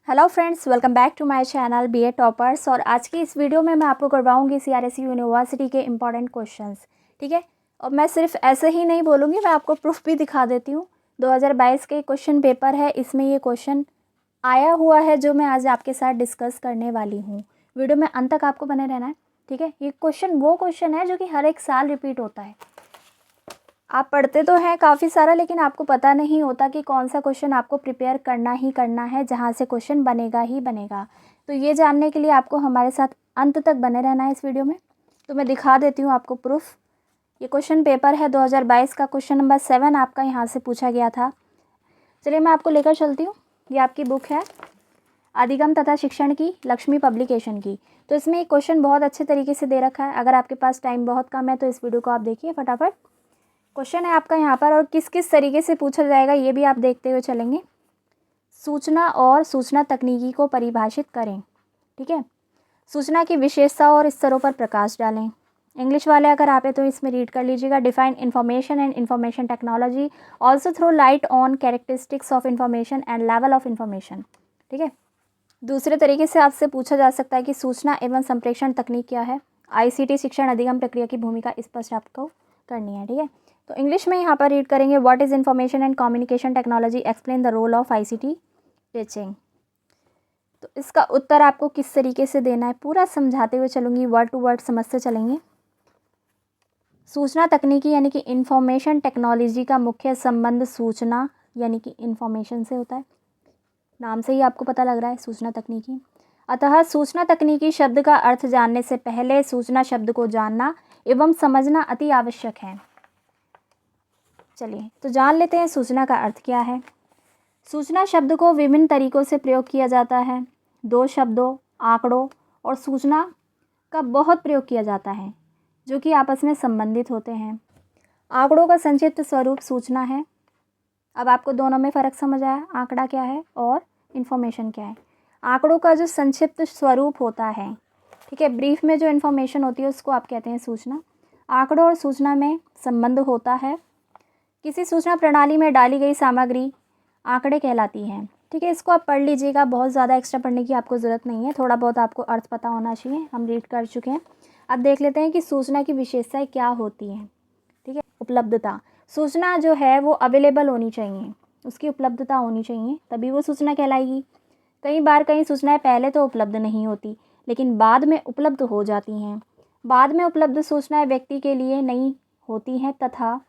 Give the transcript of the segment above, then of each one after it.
Hello friends, welcome back to my channel BA toppers. और आज की इस वीडियो में मैं आपको करवाऊंगी सीआरएसयू यूनिवर्सिटी के इम्पॉर्टेंट क्वेश्चंस। ठीक है, और मैं सिर्फ ऐसे ही नहीं बोलूँगी, मैं आपको प्रूफ भी दिखा देती हूँ। 2022 के क्वेश्चन पेपर है, इसमें ये क्वेश्चन आया हुआ है जो मैं आज आपके साथ डिस्कस करने वाली हूँ। वीडियो में अंत तक आपको बने रहना है। ठीक है, ये क्वेश्चन वो क्वेश्चन है जो कि हर एक साल रिपीट होता है। आप पढ़ते तो हैं काफ़ी सारा, लेकिन आपको पता नहीं होता कि कौन सा क्वेश्चन आपको प्रिपेयर करना ही करना है, जहाँ से क्वेश्चन बनेगा ही बनेगा। तो ये जानने के लिए आपको हमारे साथ अंत तक बने रहना है इस वीडियो में। तो मैं दिखा देती हूँ आपको प्रूफ। ये क्वेश्चन पेपर है 2022 का, क्वेश्चन नंबर 7 आपका यहाँ से पूछा गया था। चलिए मैं आपको लेकर चलती हूँ। ये आपकी बुक है अधिगम तथा शिक्षण की, लक्ष्मी पब्लिकेशन की। तो इसमें एक क्वेश्चन बहुत अच्छे तरीके से दे रखा है। अगर आपके पास टाइम बहुत कम है तो इस वीडियो को आप देखिए फटाफट। क्वेश्चन है आपका यहाँ पर, और किस किस तरीके से पूछा जाएगा ये भी आप देखते हुए चलेंगे। सूचना और सूचना तकनीकी को परिभाषित करें। ठीक है, सूचना की विशेषता और स्तरों पर प्रकाश डालें। इंग्लिश वाले अगर आप है तो इसमें रीड कर लीजिएगा। Define information and information technology, also throw light on characteristics of information and level of information. ठीक है, दूसरे तरीके से आपसे पूछा जा सकता है कि सूचना एवं संप्रेषण तकनीक क्या है। आईसीटी शिक्षण अधिगम प्रक्रिया की भूमिका स्पष्ट आपको करनी है। ठीक है, तो इंग्लिश में यहाँ पर रीड करेंगे, what is information and communication technology, explain the role of ICT teaching. तो इसका उत्तर आपको किस तरीके से देना है पूरा समझाते हुए चलूँगी, वर्ड टू वर्ड समझते चलेंगे। सूचना तकनीकी यानी कि इंफॉर्मेशन टेक्नोलॉजी का मुख्य संबंध सूचना यानी कि इंफॉर्मेशन से होता है। नाम से ही आपको पता लग रहा है सूचना तकनीकी। अतः सूचना तकनीकी शब्द का अर्थ जानने से पहले सूचना शब्द को जानना एवं समझना अति आवश्यक है। चलिए तो जान लेते हैं सूचना का अर्थ क्या है। सूचना शब्द को विभिन्न तरीकों से प्रयोग किया जाता है। दो शब्दों, आंकड़ों और सूचना का बहुत प्रयोग किया जाता है जो कि आपस में संबंधित होते हैं। आंकड़ों का संक्षिप्त स्वरूप सूचना है। अब आपको दोनों में फ़र्क समझ आया, आंकड़ा क्या है और इन्फॉर्मेशन क्या है। आंकड़ों का जो संक्षिप्त स्वरूप होता है, ठीक है, ब्रीफ में जो इन्फॉर्मेशन होती है उसको आप कहते हैं सूचना। आंकड़ों और सूचना में संबंध होता है। किसी सूचना प्रणाली में डाली गई सामग्री आंकड़े कहलाती हैं। ठीक है, इसको आप पढ़ लीजिएगा, बहुत ज़्यादा एक्स्ट्रा पढ़ने की आपको ज़रूरत नहीं है, थोड़ा बहुत आपको अर्थ पता होना चाहिए, हम रीड कर चुके हैं। अब देख लेते हैं कि सूचना की विशेषताएं क्या होती हैं। ठीक है, उपलब्धता, सूचना जो है वो अवेलेबल होनी चाहिए, उसकी उपलब्धता होनी चाहिए, तभी वो सूचना कहलाएगी। कई बार कई सूचनाएँ पहले तो उपलब्ध नहीं होती लेकिन बाद में उपलब्ध हो जाती हैं। बाद में उपलब्ध सूचनाएँ व्यक्ति के लिए नई होती हैं तथा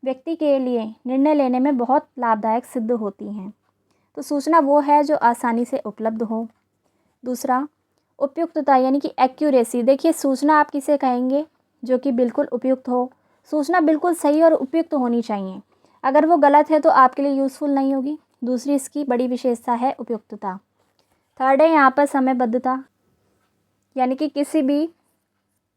व्यक्ति के लिए निर्णय लेने में बहुत लाभदायक सिद्ध होती हैं। तो सूचना वो है जो आसानी से उपलब्ध हो। दूसरा, उपयुक्तता यानी कि एक्यूरेसी। देखिए, सूचना आप किसे कहेंगे जो कि बिल्कुल उपयुक्त हो। सूचना बिल्कुल सही और उपयुक्त होनी चाहिए, अगर वो गलत है तो आपके लिए यूज़फुल नहीं होगी। दूसरी इसकी बड़ी विशेषता है उपयुक्तता। थर्ड है यहाँ पर समयबद्धता, यानी कि किसी भी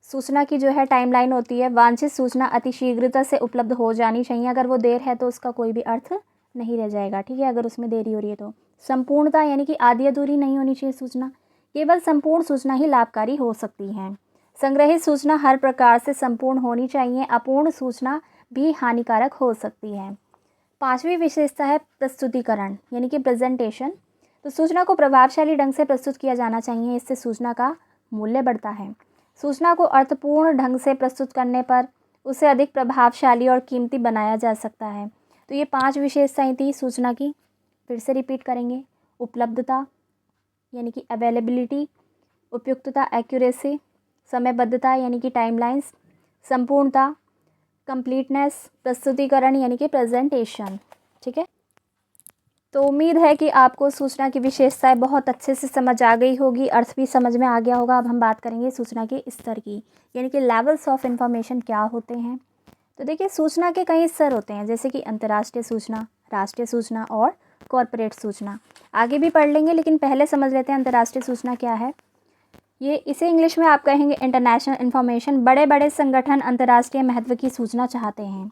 सूचना की जो है टाइमलाइन होती है, वांछित सूचना अति शीघ्रता से उपलब्ध हो जानी चाहिए। अगर वो देर है तो उसका कोई भी अर्थ नहीं रह जाएगा। ठीक है, अगर उसमें देरी हो रही है तो। संपूर्णता यानी कि आधी अधूरी नहीं होनी चाहिए सूचना, केवल संपूर्ण सूचना ही लाभकारी हो सकती है। संग्रहित सूचना हर प्रकार से संपूर्ण होनी चाहिए, अपूर्ण सूचना भी हानिकारक हो सकती है। पांचवी विशेषता है प्रस्तुतिकरण यानी कि प्रेजेंटेशन। तो सूचना को प्रभावशाली ढंग से प्रस्तुत किया जाना चाहिए, इससे सूचना का मूल्य बढ़ता है। सूचना को अर्थपूर्ण ढंग से प्रस्तुत करने पर उसे अधिक प्रभावशाली और कीमती बनाया जा सकता है। तो ये 5 विशेषताएं थी सूचना की, फिर से रिपीट करेंगे। उपलब्धता यानी कि अवेलेबिलिटी, उपयुक्तता एक्यूरेसी, समयबद्धता यानी कि टाइमलाइंस, संपूर्णता कंप्लीटनेस, प्रस्तुतिकरण यानी कि प्रेजेंटेशन। ठीक है, तो उम्मीद है कि आपको सूचना की विशेषताएं बहुत अच्छे से समझ आ गई होगी, अर्थ भी समझ में आ गया होगा। अब हम बात करेंगे सूचना के स्तर की, यानी कि लेवल्स ऑफ इंफॉर्मेशन क्या होते हैं। तो देखिए, सूचना के कई स्तर होते हैं, जैसे कि अंतर्राष्ट्रीय सूचना, राष्ट्रीय सूचना और कॉरपोरेट सूचना। आगे भी पढ़ लेंगे, लेकिन पहले समझ लेते हैं अंतर्राष्ट्रीय सूचना क्या है। इसे इंग्लिश में आप कहेंगे इंटरनेशनल इन्फॉर्मेशन। बड़े बड़े संगठन अंतर्राष्ट्रीय महत्व की सूचना चाहते हैं।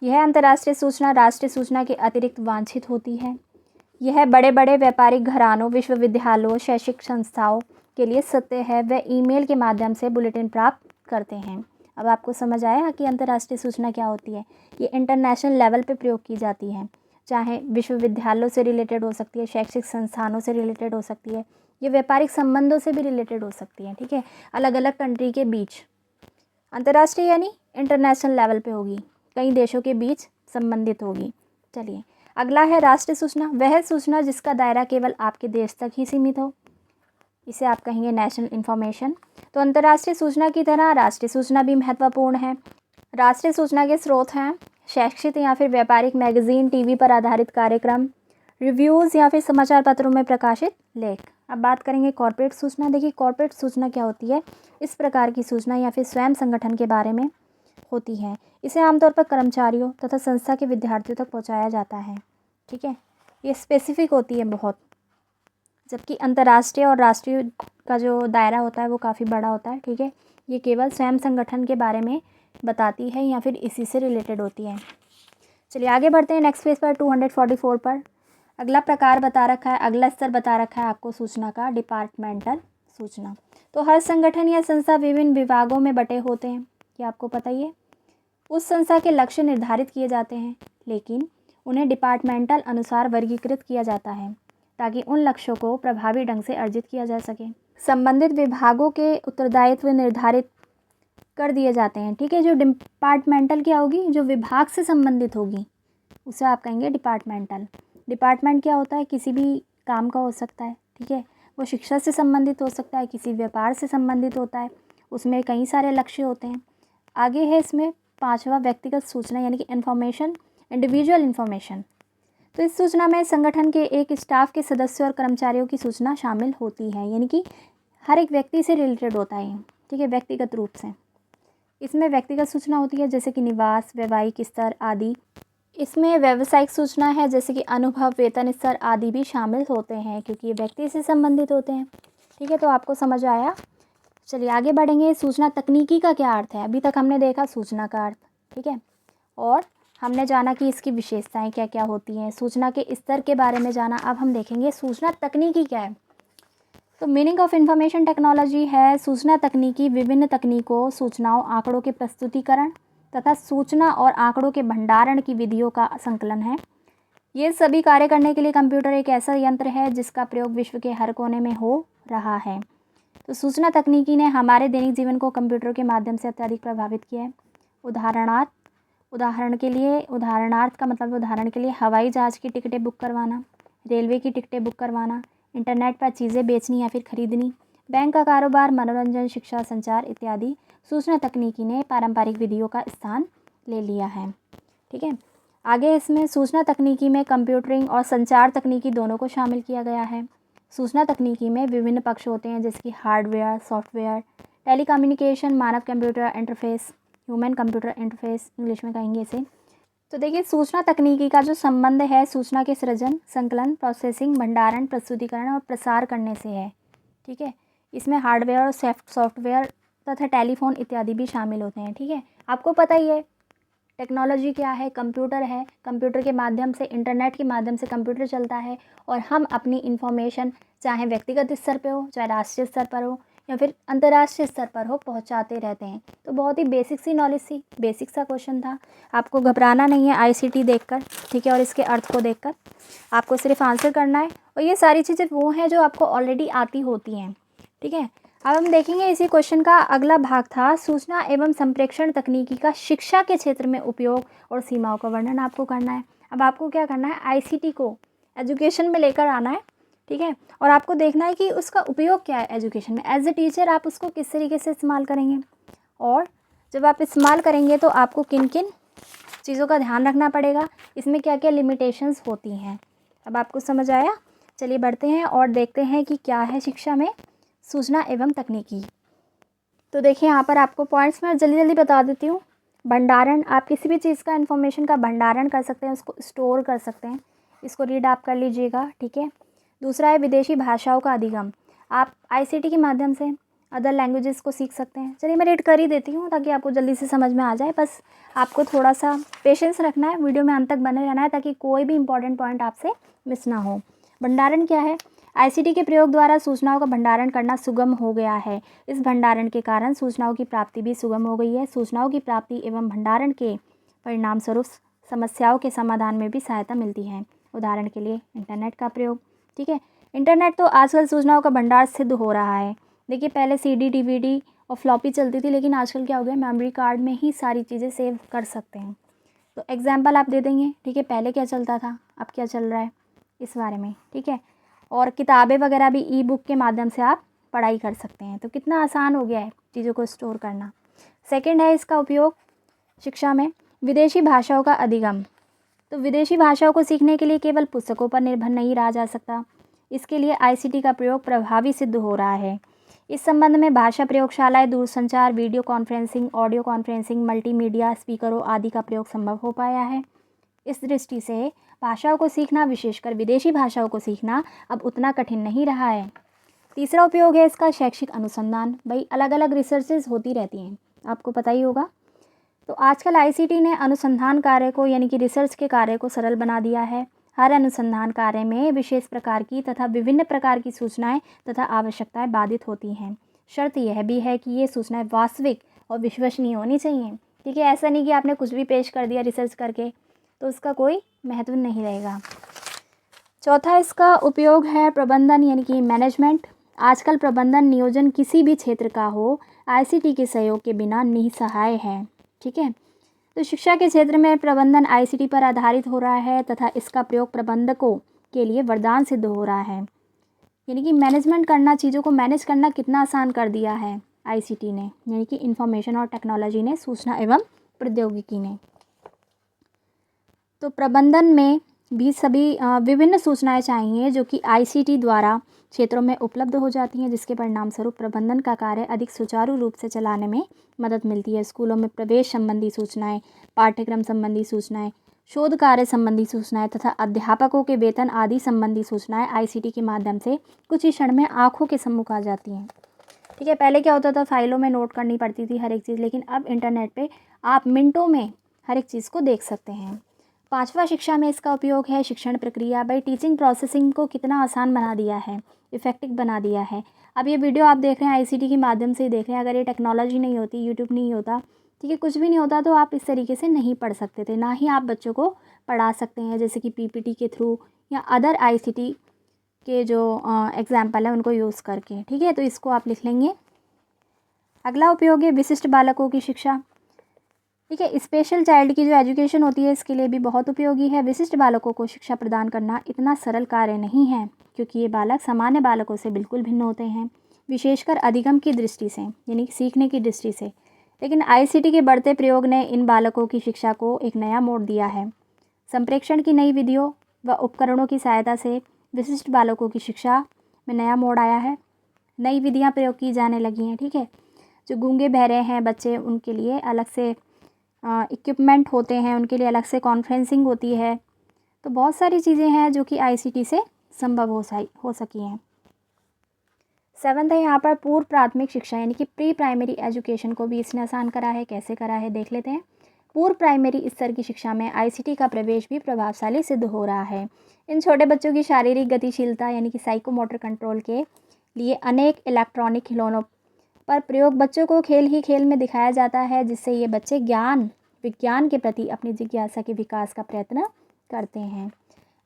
यह अंतर्राष्ट्रीय सूचना राष्ट्रीय सूचना के अतिरिक्त वांछित होती है। यह बड़े बड़े व्यापारिक घरानों, विश्वविद्यालयों, शैक्षिक संस्थाओं के लिए सत्य है। वे ईमेल के माध्यम से बुलेटिन प्राप्त करते हैं। अब आपको समझ आया कि अंतर्राष्ट्रीय सूचना क्या होती है। ये इंटरनेशनल लेवल पे प्रयोग की जाती है। चाहे विश्वविद्यालयों से रिलेटेड हो सकती है, शैक्षिक संस्थानों से रिलेटेड हो सकती है, ये व्यापारिक संबंधों से भी रिलेटेड हो सकती है। ठीक है, अलग अलग कंट्री के बीच, अंतर्राष्ट्रीय यानी इंटरनेशनल लेवल पे होगी, कई देशों के बीच संबंधित होगी। चलिए अगला है राष्ट्रीय सूचना। वह सूचना जिसका दायरा केवल आपके देश तक ही सीमित हो, इसे आप कहेंगे नेशनल इन्फॉर्मेशन। तो अंतर्राष्ट्रीय सूचना की तरह राष्ट्रीय सूचना भी महत्वपूर्ण है। राष्ट्रीय सूचना के स्रोत हैं शैक्षिक या फिर व्यापारिक मैगजीन, टीवी पर आधारित कार्यक्रम, रिव्यूज़ या फिर समाचार पत्रों में प्रकाशित लेख। अब बात करेंगे कॉर्पोरेट सूचना। देखिए कॉर्पोरेट सूचना क्या होती है, इस प्रकार की सूचना या फिर स्वयं संगठन के बारे में होती है। इसे आमतौर पर कर्मचारियों तथा संस्था के विद्यार्थियों तक पहुंचाया जाता है। ठीक है, ये स्पेसिफिक होती है बहुत, जबकि अंतर्राष्ट्रीय और राष्ट्रीय का जो दायरा होता है वो काफ़ी बड़ा होता है। ठीक है, ये केवल स्वयं संगठन के बारे में बताती है या फिर इसी से रिलेटेड होती है। चलिए आगे बढ़ते हैं नेक्स्ट पेज पर 244 पर। अगला प्रकार बता रखा है, अगला स्तर बता रखा है आपको सूचना का, डिपार्टमेंटल सूचना। तो हर संगठन या संस्था विभिन्न विभागों में बटे होते हैं, क्या आपको पता ही है। उस संस्था के लक्ष्य निर्धारित किए जाते हैं, लेकिन उन्हें डिपार्टमेंटल अनुसार वर्गीकृत किया जाता है ताकि उन लक्ष्यों को प्रभावी ढंग से अर्जित किया जा सके। संबंधित विभागों के उत्तरदायित्व निर्धारित कर दिए जाते हैं। ठीक है, जो डिपार्टमेंटल क्या होगी, जो विभाग से संबंधित होगी उसे आप कहेंगे डिपार्टमेंटल। डिपार्टमेंट क्या होता है, किसी भी काम का हो सकता है। ठीक है, वो शिक्षा से संबंधित हो सकता है, किसी व्यापार से संबंधित होता है, उसमें कई सारे लक्ष्य होते हैं। आगे है इसमें 5वां व्यक्तिगत सूचना यानी कि इन्फॉर्मेशन, इंडिविजुअल इन्फॉर्मेशन। तो इस सूचना में संगठन के एक स्टाफ के सदस्यों और कर्मचारियों की सूचना शामिल होती है, यानी कि हर एक व्यक्ति से रिलेटेड होता है। ठीक है, व्यक्तिगत रूप से इसमें व्यक्तिगत सूचना होती है जैसे कि निवास, वैवाहिक स्तर आदि। इसमें व्यावसायिक सूचना है जैसे कि अनुभव, वेतन स्तर आदि भी शामिल होते हैं क्योंकि ये व्यक्ति से संबंधित होते हैं। ठीक है, तो आपको समझ आया। चलिए आगे बढ़ेंगे। सूचना तकनीकी का क्या अर्थ है। अभी तक हमने देखा सूचना का अर्थ, ठीक है, और हमने जाना कि इसकी विशेषताएं क्या क्या होती हैं, सूचना के स्तर के बारे में जाना। अब हम देखेंगे सूचना तकनीकी क्या है। तो मीनिंग ऑफ इंफॉर्मेशन टेक्नोलॉजी है सूचना तकनीकी विभिन्न तकनीकों, सूचनाओं, आंकड़ों के प्रस्तुतिकरण तथा सूचना और आंकड़ों के भंडारण की विधियों का संकलन है। ये सभी कार्य करने के लिए कंप्यूटर एक ऐसा यंत्र है जिसका प्रयोग विश्व के हर कोने में हो रहा है। तो सूचना तकनीकी ने हमारे दैनिक जीवन को कंप्यूटर के माध्यम से अत्यधिक प्रभावित किया है। उदाहरण के लिए हवाई जहाज़ की टिकटें बुक करवाना, रेलवे की टिकटें बुक करवाना, इंटरनेट पर चीज़ें बेचनी या फिर खरीदनी, बैंक का कारोबार, मनोरंजन, शिक्षा, संचार इत्यादि सूचना तकनीकी ने पारंपरिक विधियों का स्थान ले लिया है। ठीक है, आगे इसमें सूचना तकनीकी में कंप्यूटरिंग और संचार तकनीकी दोनों को शामिल किया गया है। सूचना तकनीकी में विभिन्न पक्ष होते हैं जैसे कि हार्डवेयर, सॉफ्टवेयर, टेलीकम्युनिकेशन, मानव computer interface, human computer interface English में कहेंगे इसे। तो देखिए सूचना तकनीकी का जो संबंध है सूचना के सृजन, संकलन, प्रोसेसिंग, भंडारण, प्रस्तुतिकरण और प्रसार करने से है। ठीक है, इसमें हार्डवेयर और सॉफ्टवेयर तथा टेलीफोन इत्यादि भी शामिल होते हैं। ठीक है, आपको पता ही है टेक्नोलॉजी क्या है, कंप्यूटर है, कंप्यूटर के माध्यम से, इंटरनेट के माध्यम से कंप्यूटर चलता है और हम अपनी इन्फॉर्मेशन चाहे व्यक्तिगत स्तर पे हो, चाहे राष्ट्रीय स्तर पर हो या फिर अंतर्राष्ट्रीय स्तर पर हो, पहुंचाते रहते हैं। तो बहुत ही बेसिक सी नॉलेज थी, बेसिक सा क्वेश्चन था। आपको घबराना नहीं है आईसीटी देखकर, ठीक है, और इसके अर्थ को देखकर आपको सिर्फ आंसर करना है। और ये सारी चीज़ें वो हैं जो आपको ऑलरेडी आती होती हैं। ठीक है, अब हम देखेंगे इसी क्वेश्चन का अगला भाग था सूचना एवं संप्रेषण तकनीकी का शिक्षा के क्षेत्र में उपयोग और सीमाओं का वर्णन आपको करना है। अब आपको क्या करना है, आईसीटी को एजुकेशन में लेकर आना है। ठीक है, और आपको देखना है कि उसका उपयोग क्या है एजुकेशन में। एज ए टीचर आप उसको किस तरीके से इस्तेमाल करेंगे और जब आप इस्तेमाल करेंगे तो आपको किन किन चीज़ों का ध्यान रखना पड़ेगा, इसमें क्या क्या लिमिटेशंस होती हैं। अब आपको समझ आया। चलिए बढ़ते हैं और देखते हैं कि क्या है शिक्षा में सूचना एवं तकनीकी। तो देखिए यहाँ पर आपको पॉइंट्स मैं जल्दी जल्दी बता देती हूँ। भंडारण, आप किसी भी चीज़ का इन्फॉर्मेशन का भंडारण कर सकते हैं, उसको स्टोर कर सकते हैं। इसको रीड आप कर लीजिएगा। ठीक है, दूसरा है विदेशी भाषाओं का अधिगम, आप आईसीटी के माध्यम से अदर लैंग्वेजेस को सीख सकते हैं। चलिए मैं रीड कर ही देती हूँ ताकि आपको जल्दी से समझ में आ जाए। बस आपको थोड़ा सा पेशेंस रखना है, वीडियो में अंत तक बने रहना है ताकि कोई भी इंपॉर्टेंट पॉइंट आपसे मिस ना हो। भंडारण क्या है, आईसीटी के प्रयोग द्वारा सूचनाओं का भंडारण करना सुगम हो गया है। इस भंडारण के कारण सूचनाओं की प्राप्ति भी सुगम हो गई है। सूचनाओं की प्राप्ति एवं भंडारण के परिणाम स्वरूप समस्याओं के समाधान में भी सहायता मिलती है। उदाहरण के लिए इंटरनेट का प्रयोग। ठीक है, इंटरनेट तो आजकल सूचनाओं का भंडार सिद्ध हो रहा है। देखिए, पहले सीडी, डीवीडी और फ्लॉपी चलती थी, लेकिन आजकल क्या हो गया, मेमोरी कार्ड में ही सारी चीज़ें सेव कर सकते हैं। तो एग्जाम्पल आप दे देंगे, ठीक है, पहले क्या चलता था, अब क्या चल रहा है, इस बारे में। ठीक है, और किताबें वगैरह भी ई बुक के माध्यम से आप पढ़ाई कर सकते हैं। तो कितना आसान हो गया है चीज़ों को स्टोर करना। सेकंड है इसका उपयोग शिक्षा में, विदेशी भाषाओं का अधिगम। तो विदेशी भाषाओं को सीखने के लिए केवल पुस्तकों पर निर्भर नहीं रहा जा सकता। इसके लिए आईसीटी का प्रयोग प्रभावी सिद्ध हो रहा है। इस संबंध में भाषा प्रयोगशालाएं, दूरसंचार, video conferencing, audio conferencing, multimedia, स्पीकरों आदि का प्रयोग संभव हो पाया है। इस दृष्टि से भाषाओं को सीखना, विशेषकर विदेशी भाषाओं को सीखना, अब उतना कठिन नहीं रहा है। तीसरा उपयोग है इसका शैक्षिक अनुसंधान। भाई, अलग अलग रिसर्चेज होती रहती हैं, आपको पता ही होगा। तो आजकल आईसीटी ने अनुसंधान कार्य को, यानी कि रिसर्च के कार्य को सरल बना दिया है। हर अनुसंधान कार्य में विशेष प्रकार की तथा विभिन्न प्रकार की सूचनाएं तथा आवश्यकताएं बाधित होती हैं। शर्त यह भी है कि ये सूचनाएं वास्तविक और विश्वसनीय होनी चाहिए। ठीक है, ऐसा नहीं कि आपने कुछ भी पेश कर दिया रिसर्च करके तो उसका कोई महत्व नहीं रहेगा। चौथा इसका उपयोग है प्रबंधन, यानी कि मैनेजमेंट। आजकल प्रबंधन नियोजन किसी भी क्षेत्र का हो, आईसीटी के सहयोग के बिना निसहाय है। ठीक है, तो शिक्षा के क्षेत्र में प्रबंधन आईसीटी पर आधारित हो रहा है तथा इसका प्रयोग प्रबंधकों के लिए वरदान सिद्ध हो रहा है। यानी कि मैनेजमेंट करना, चीज़ों को मैनेज करना कितना आसान कर दिया है आईसीटी ने, यानी कि इंफॉर्मेशन और टेक्नोलॉजी ने, सूचना एवं प्रौद्योगिकी ने। तो प्रबंधन में भी सभी विभिन्न सूचनाएं चाहिए जो कि आईसीटी द्वारा क्षेत्रों में उपलब्ध हो जाती हैं, जिसके परिणाम स्वरूप प्रबंधन का कार्य अधिक सुचारू रूप से चलाने में मदद मिलती है। स्कूलों में प्रवेश संबंधी सूचनाएं, पाठ्यक्रम संबंधी सूचनाएं, शोध कार्य संबंधी सूचनाएं तथा अध्यापकों के वेतन आदि संबंधी सूचनाएं आईसीटी के माध्यम से कुछ ही क्षण में आँखों के सम्मुख आ जाती हैं। ठीक है, पहले क्या होता था, फाइलों में नोट करनी पड़ती थी हर एक चीज़, लेकिन अब इंटरनेट पर आप मिनटों में हर एक चीज़ को देख सकते हैं। पांचवा शिक्षा में इसका उपयोग है शिक्षण प्रक्रिया। भाई, टीचिंग प्रोसेसिंग को कितना आसान बना दिया है, इफ़ेक्टिव बना दिया है। अब ये वीडियो आप देख रहे हैं आईसीटी के माध्यम से ही देख रहे हैं। अगर ये टेक्नोलॉजी नहीं होती, यूट्यूब नहीं होता, ठीक है, कुछ भी नहीं होता, तो आप इस तरीके से नहीं पढ़ सकते थे, ना ही आप बच्चों को पढ़ा सकते हैं, जैसे कि पीपीटी के थ्रू या अदर आईसीटी के जो एग्जाम्पल है उनको यूज़ करके। ठीक है, तो इसको आप लिख लेंगे। अगला उपयोग है विशिष्ट बालकों की शिक्षा। ठीक है, स्पेशल चाइल्ड की जो एजुकेशन होती है इसके लिए भी बहुत उपयोगी है। विशिष्ट बालकों को शिक्षा प्रदान करना इतना सरल कार्य नहीं है, क्योंकि ये बालक सामान्य बालकों से बिल्कुल भिन्न होते हैं, विशेषकर अधिगम की दृष्टि से, यानी कि सीखने की दृष्टि से। लेकिन आईसीटी के बढ़ते प्रयोग ने इन बालकों की शिक्षा को एक नया मोड़ दिया है। संप्रेषण की नई विधियों व उपकरणों की सहायता से विशिष्ट बालकों की शिक्षा में नया मोड़ आया है। नई विधियाँ प्रयोग की जाने लगी हैं। ठीक है, जो गूंगे बहरे हैं बच्चे, उनके लिए अलग से इक्विपमेंट होते हैं, उनके लिए अलग से कॉन्फ्रेंसिंग होती है। तो बहुत सारी चीज़ें हैं जो कि आईसीटी से संभव हो सकी हैं। 7th है यहाँ पर पूर्व प्राथमिक शिक्षा, यानी कि प्री प्राइमरी एजुकेशन को भी इसने आसान करा है। कैसे करा है देख लेते हैं। पूर्व प्राइमरी स्तर की शिक्षा में आईसीटी का प्रवेश भी प्रभावशाली सिद्ध हो रहा है। इन छोटे बच्चों की शारीरिक गतिशीलता, यानी कि साइकोमोटर कंट्रोल के लिए अनेक इलेक्ट्रॉनिक खिलौनों पर प्रयोग बच्चों को खेल ही खेल में दिखाया जाता है, जिससे ये बच्चे विज्ञान के प्रति अपनी जिज्ञासा के विकास का प्रयत्न करते हैं।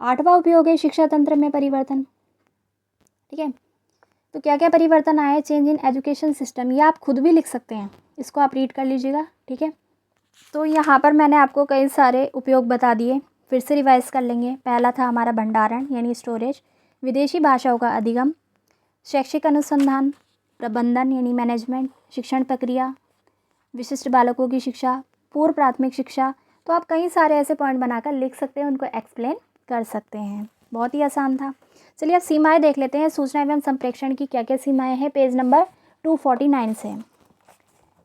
8वां उपयोग है शिक्षा तंत्र में परिवर्तन। ठीक है, तो क्या क्या परिवर्तन आए, चेंज इन एजुकेशन सिस्टम, ये आप खुद भी लिख सकते हैं, इसको आप रीड कर लीजिएगा। ठीक है, तो यहाँ पर मैंने आपको कई सारे उपयोग बता दिए, फिर से रिवाइज कर लेंगे। पहला था हमारा भंडारण यानी स्टोरेज, विदेशी भाषाओं का अधिगम, शैक्षिक अनुसंधान, प्रबंधन यानी मैनेजमेंट, शिक्षण प्रक्रिया, विशिष्ट बालकों की शिक्षा, पूर्व प्राथमिक शिक्षा। तो आप कई सारे ऐसे पॉइंट बनाकर लिख सकते हैं, उनको एक्सप्लेन कर सकते हैं। बहुत ही आसान था। चलिए अब सीमाएं देख लेते हैं। सूचना एवं संप्रेषण की क्या क्या सीमाएं हैं, पेज नंबर 249 से।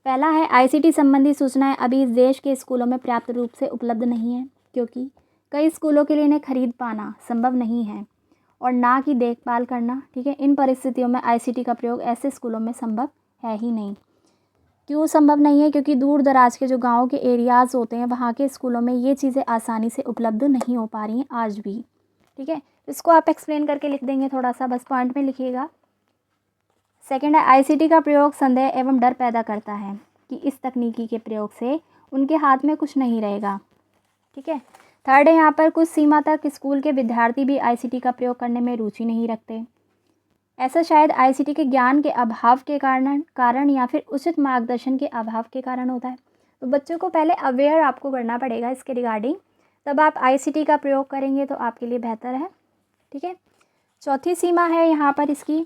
पहला है आईसीटी संबंधी सूचनाएं अभी इस देश के स्कूलों में पर्याप्त रूप से उपलब्ध नहीं है, क्योंकि कई स्कूलों के लिए इन्हें खरीद पाना संभव नहीं है और ना कि देखभाल करना। ठीक है, इन परिस्थितियों में आईसीटी का प्रयोग ऐसे स्कूलों में संभव है ही नहीं। क्यों संभव नहीं है? क्योंकि दूर दराज के जो गाँव के एरियाज़ होते हैं वहाँ के स्कूलों में ये चीज़ें आसानी से उपलब्ध नहीं हो पा रही हैं आज भी। ठीक है, इसको आप एक्सप्लेन करके लिख देंगे, थोड़ा सा बस पॉइंट में लिखिएगा। सेकंड है आईसीटी का प्रयोग संदेह एवं डर पैदा करता है कि इस तकनीकी के प्रयोग से उनके हाथ में कुछ नहीं रहेगा। ठीक है। थर्ड है यहाँ पर, कुछ सीमा तक स्कूल के विद्यार्थी भी आईसीटी का प्रयोग करने में रुचि नहीं रखते। ऐसा शायद आईसीटी के ज्ञान के अभाव के कारण या फिर उचित मार्गदर्शन के अभाव के कारण होता है। तो बच्चों को पहले अवेयर आपको करना पड़ेगा इसके रिगार्डिंग, तब आप आईसीटी का प्रयोग करेंगे तो आपके लिए बेहतर है। ठीक है। चौथी सीमा है यहाँ पर इसकी,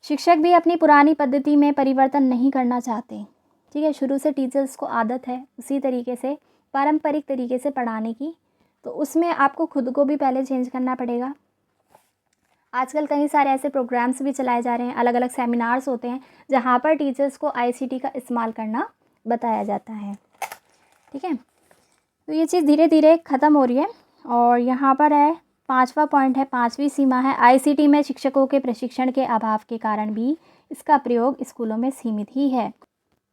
शिक्षक भी अपनी पुरानी पद्धति में परिवर्तन नहीं करना चाहते। ठीक है। शुरू से टीचर्स को आदत है उसी तरीके से, पारंपरिक तरीके से पढ़ाने की, तो उसमें आपको खुद को भी पहले चेंज करना पड़ेगा। आजकल कई सारे ऐसे प्रोग्राम्स भी चलाए जा रहे हैं, अलग अलग सेमिनार्स होते हैं जहाँ पर टीचर्स को आईसीटी का इस्तेमाल करना बताया जाता है। ठीक है। तो ये चीज़ धीरे धीरे ख़त्म हो रही है। और यहाँ पर है 5वां पॉइंट है, 5वीं सीमा है, आईसीटी में शिक्षकों के प्रशिक्षण के अभाव के कारण भी इसका प्रयोग स्कूलों में सीमित ही है।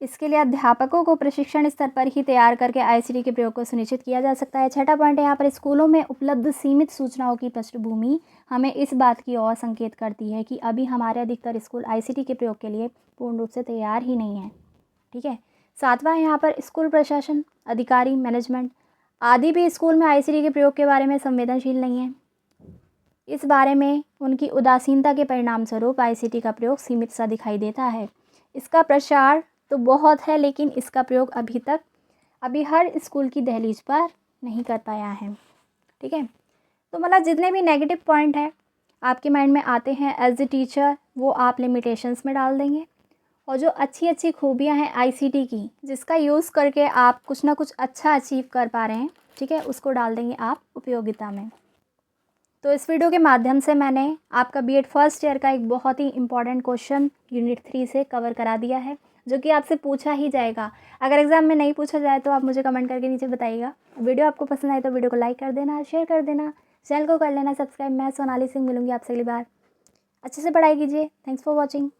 इसके लिए अध्यापकों को प्रशिक्षण स्तर पर ही तैयार करके आईसीटी के प्रयोग को सुनिश्चित किया जा सकता है। छठा पॉइंट है यहाँ पर, स्कूलों में उपलब्ध सीमित सूचनाओं की पृष्ठभूमि हमें इस बात की ओर संकेत करती है कि अभी हमारे अधिकतर स्कूल आईसीटी के प्रयोग के लिए पूर्ण रूप से तैयार ही नहीं है। ठीक है। 7वां है यहाँ पर, स्कूल प्रशासन, अधिकारी, मैनेजमेंट आदि भी स्कूल में आईसीटी के प्रयोग के बारे में संवेदनशील नहीं है। इस बारे में उनकी उदासीनता के परिणाम स्वरूप आईसीटी का प्रयोग सीमित सा दिखाई देता है। इसका प्रसार तो बहुत है, लेकिन इसका प्रयोग अभी हर स्कूल की दहलीज पर नहीं कर पाया है। ठीक है। तो मतलब जितने भी नेगेटिव पॉइंट हैं आपके माइंड में आते हैं एज ए टीचर, वो आप लिमिटेशंस में डाल देंगे, और जो अच्छी अच्छी खूबियां हैं आईसीटी की, जिसका यूज़ करके आप कुछ ना कुछ अच्छा अचीव कर पा रहे हैं, ठीक है, उसको डाल देंगे आप उपयोगिता में। तो इस वीडियो के माध्यम से मैंने आपका बीएड फर्स्ट ईयर का एक बहुत ही इंपॉर्टेंट क्वेश्चन यूनिट 3 से कवर करा दिया है, जो कि आपसे पूछा ही जाएगा। अगर एग्ज़ाम में नहीं पूछा जाए तो आप मुझे कमेंट करके नीचे बताइएगा। वीडियो आपको पसंद आए तो वीडियो को लाइक कर देना, शेयर कर देना, चैनल को कर लेना सब्सक्राइब। मैं सोनाली सिंह मिलूंगी आपसे अगली बार। अच्छे से पढ़ाई कीजिए। Thanks for watching.